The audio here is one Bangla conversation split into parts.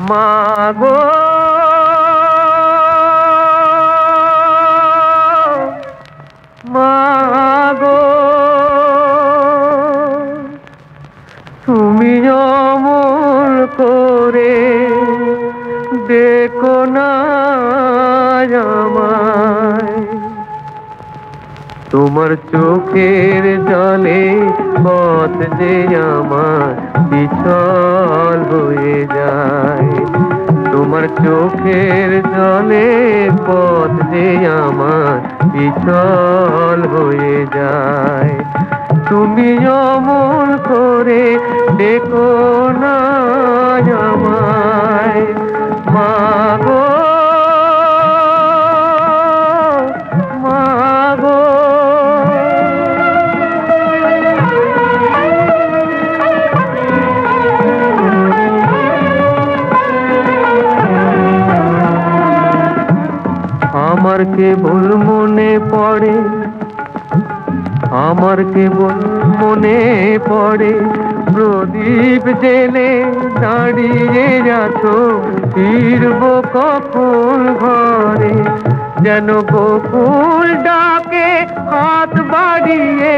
মাগো মাগো তুমি অমল করে দেখো না আমায়, তোমার চোখের জলে পথ যে আমার বিচল হয়ে যায়, তোমার চোখের জলে পথ যে আমার বিচল হয়ে যায়। তুমি অমল করে দেখো না আমায়, মাগো মাগো। আমার কেবল মনে পড়ে, আমার কেবল মনে পড়ে প্রদীপ জেলে দাঁড়িয়ে আছো, ফিরব কখন ঘরে, যেন গোকুল ডাকে হাত বাড়িয়ে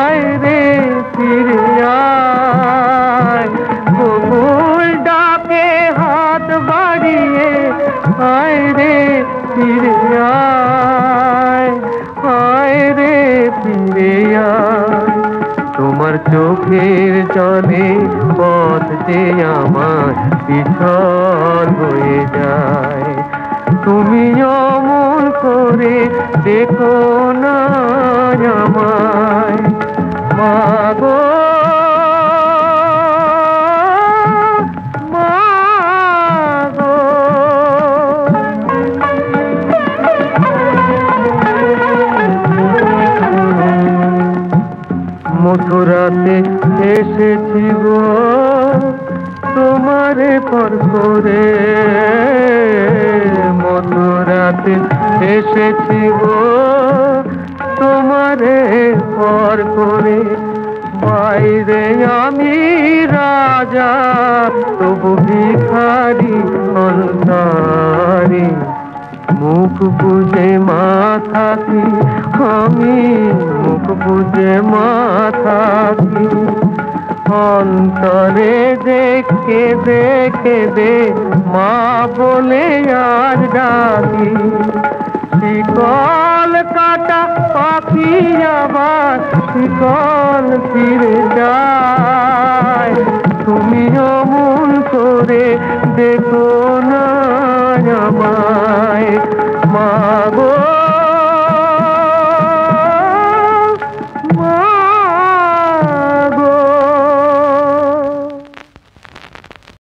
আয় রে ফিরে আয়, গোকুল ডাকে হাত বাড়িয়ে আয় রে ফিরে আয়, আয় রে ফিরে আয়। তোমার চোখের জলে পথ যে আমার বিছল হয়ে যায়, তুমি অমল করে দেখো না আমায়, মাগো মাগো। মথুরাতে এসেছি গো তোমারে পর করে, মথুরাতে এসেছি গো তোমারে পর করে, বাইরে আমি রাজা তবু ভিখারি অন্তরে, মুখ বুঝে মাথা কি আমি, মুখ বুঝে মাথা কি, অন্তরে দেখে দেখে দে মা বলে আর ডাকি, শিকল কাটা পাখি আবার শিকল ফিরে যায়, তুমি অমন করে দেখো না আমায়।